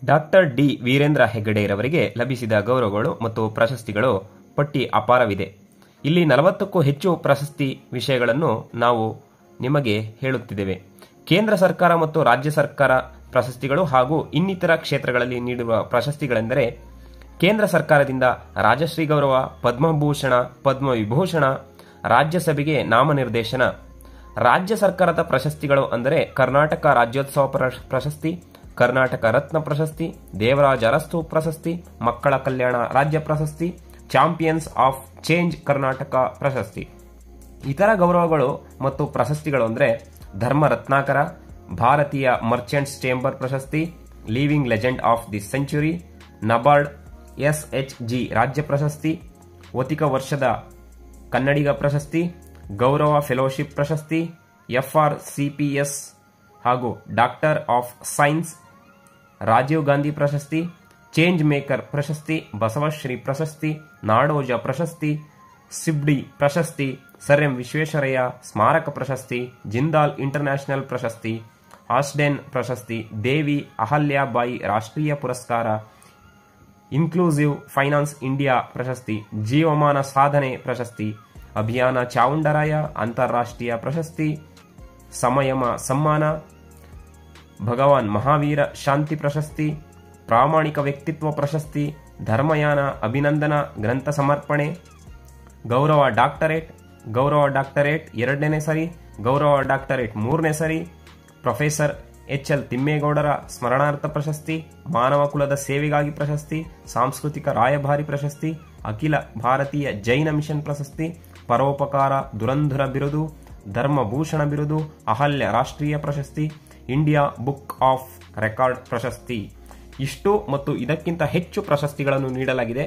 Doctor D Veerendra ಹೆಗ್ಗಡೆರವರಿಗೆ ಲಭಿಸಿದ ಗೌರವಗಳು ಮತ್ತು ಪ್ರಶಸ್ತಿಗಳು ಪಟ್ಟಿ ಅಪಾರವಿದೆ. ಇಲ್ಲಿ 40ಕ್ಕೂ ಹೆಚ್ಚು ಪ್ರಶಸ್ತಿ ವಿಷಯಗಳನ್ನು ನಾವು ನಿಮಗೆ ಹೇಳುತ್ತಿದ್ದೇವೆ. ಕೇಂದ್ರ ಸರ್ಕಾರ ಮತ್ತು ರಾಜ್ಯ ಸರ್ಕಾರ ಪ್ರಶಸ್ತಿಗಳು ಹಾಗೂ ಇನ್ನಿತರ ಕ್ಷೇತ್ರಗಳಲ್ಲಿ ನೀಡುವ ಪ್ರಶಸ್ತಿಗಳೆಂದರೆ ಕೇಂದ್ರ ಸರ್ಕಾರದಿಂದ ರಾಜಶ್ರೀ ಗೌರವ, ಪದ್ಮಭೂಷಣ, ಪದ್ಮವಿಭೂಷಣ, ರಾಜ್ಯಸಭೆಗೆ ನಾಮನಿರ್ದೇಶನ. ರಾಜ್ಯ ಸರ್ಕಾರದ ಪ್ರಶಸ್ತಿಗಳು ಅಂದರೆ ಕರ್ನಾಟಕ ರಾಜ್ಯೋತ್ಸವ ಪ್ರಶಸ್ತಿ, ಕರ್ನಾಟಕ ರತ್ನ ಪ್ರಶಸ್ತಿ, ದೇವರಾಜ ಅರಸು ಪ್ರಶಸ್ತಿ, ಮಕ್ಕಳ ಕಲ್ಯಾಣ ರಾಜ್ಯ ಪ್ರಶಸ್ತಿ, ಚಾಂಪಿಯನ್ಸ್ ಆಫ್ ಚೇಂಜ್ ಕರ್ನಾಟಕ ಪ್ರಶಸ್ತಿ. ಇತರ ಗೌರವಗಳು ಮತ್ತು ಪ್ರಶಸ್ತಿಗಳು ಅಂದರೆ ಧರ್ಮ ರತ್ನಾಕರ, ಭಾರತೀಯ ಮರ್ಚೆಂಟ್ಸ್ ಚೇಂಬರ್ ಪ್ರಶಸ್ತಿ, living legend of the century, NABARD SHG ರಾಜ್ಯ ಪ್ರಶಸ್ತಿ, ಒತಿಕ ವರ್ಷದ ಕನ್ನಡಿಗ ಪ್ರಶಸ್ತಿ, ಗೌರವ ಫೆಲೋಶಿಪ್ ಪ್ರಶಸ್ತಿ, FRCPS ಹಾಗೂ doctor of science, Rajiv Gandhi ಪ್ರಶಸ್ತಿ, ಚೇಂಜ್ ಮೇಕರ್ ಪ್ರಶಸ್ತಿ, ಬಸವಶ್ರೀ ಪ್ರಶಸ್ತಿ, ನಾಡೋಜ ಪ್ರಶಸ್ತಿ, ಸಿಬ್ಡಿ ಪ್ರಶಸ್ತಿ, ಸರ್ ಎಂ ವಿಶ್ವೇಶ್ವರಯ್ಯ ಸ್ಮಾರಕ ಪ್ರಶಸ್ತಿ, ಜಿಂದಾಲ್ ಇಂಟರ್ನ್ಯಾಷನಲ್ ಪ್ರಶಸ್ತಿ, ಹಾಸ್ಡೆನ್ ಪ್ರಶಸ್ತಿ, ದೇವಿ ಅಹಲ್ಯಾಬಾಯಿ ರಾಷ್ಟ್ರೀಯ ಪುರಸ್ಕಾರ, ಇನ್ಕ್ಲೂಸಿವ್ ಫೈನಾನ್ಸ್ ಇಂಡಿಯಾ ಪ್ರಶಸ್ತಿ, ಜೀವಮಾನ ಸಾಧನೆ ಪ್ರಶಸ್ತಿ, ಅಭಿಯಾನ ಚಾವುಂಡರಾಯ ಅಂತಾರಾಷ್ಟ್ರೀಯ ಪ್ರಶಸ್ತಿ, ಸಮಯಮ ಸಮ್ಮಾನ, ಭಗವಾನ್ ಮಹಾವೀರ ಶಾಂತಿ ಪ್ರಶಸ್ತಿ, ಪ್ರಾಮಾಣಿಕ ವ್ಯಕ್ತಿತ್ವ ಪ್ರಶಸ್ತಿ, ಧರ್ಮಯಾನ ಅಭಿನಂದನಾ ಗ್ರಂಥ ಸಮರ್ಪಣೆ, ಗೌರವ ಡಾಕ್ಟರೇಟ್ 2ನೇ ಸರಿ, ಗೌರವ ಡಾಕ್ಟರೇಟ್ 3ನೇ ಸರಿ, ಪ್ರೊಫೆಸರ್ HL ತಿಮ್ಮೇಗೌಡರ ಸ್ಮರಣಾರ್ಥ ಪ್ರಶಸ್ತಿ, ಮಾನವ ಕುಲದ ಸೇವೆಗಾಗಿ ಪ್ರಶಸ್ತಿ, ಸಾಂಸ್ಕೃತಿಕ ರಾಯಭಾರಿ ಪ್ರಶಸ್ತಿ, ಅಖಿಲ ಭಾರತೀಯ ಜೈನ ಮಿಷನ್ ಪ್ರಶಸ್ತಿ, ಪರೋಪಕಾರ ದುರಂಧರ ಬಿರುದು, ಧರ್ಮಭೂಷಣ ಬಿರುದು, ಅಹಲ್ಯ ರಾಷ್ಟ್ರೀಯ ಪ್ರಶಸ್ತಿ, ಇಂಡಿಯಾ ಬುಕ್ ಆಫ್ ರೆಕಾರ್ಡ್ ಪ್ರಶಸ್ತಿ. ಇಷ್ಟು ಮತ್ತು ಇದಕ್ಕಿಂತ ಹೆಚ್ಚು ಪ್ರಶಸ್ತಿಗಳನ್ನು ನೀಡಲಾಗಿದೆ.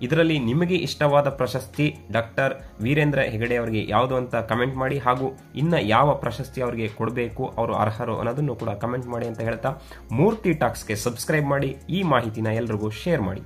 ಇದರಲ್ಲಿ ನಿಮಗೆ ಇಷ್ಟವಾದ ಪ್ರಶಸ್ತಿ ಡಾಕ್ಟರ್ ವೀರೇಂದ್ರ ಹೆಗಡೆ ಅವರಿಗೆ ಯಾವುದು ಅಂತ ಕಮೆಂಟ್ ಮಾಡಿ, ಹಾಗೂ ಇನ್ನು ಯಾವ ಪ್ರಶಸ್ತಿ ಅವರಿಗೆ ಕೊಡಬೇಕು, ಅವರು ಅರ್ಹರು ಅನ್ನೋದನ್ನು ಕೂಡ ಕಮೆಂಟ್ ಮಾಡಿ ಅಂತ ಹೇಳ್ತಾ, ಮೂರ್ತಿ ಟಾಕ್ಸ್ಗೆ ಸಬ್ಸ್ಕ್ರೈಬ್ ಮಾಡಿ, ಈ ಮಾಹಿತಿನ ಎಲ್ರಿಗೂ ಶೇರ್ ಮಾಡಿ.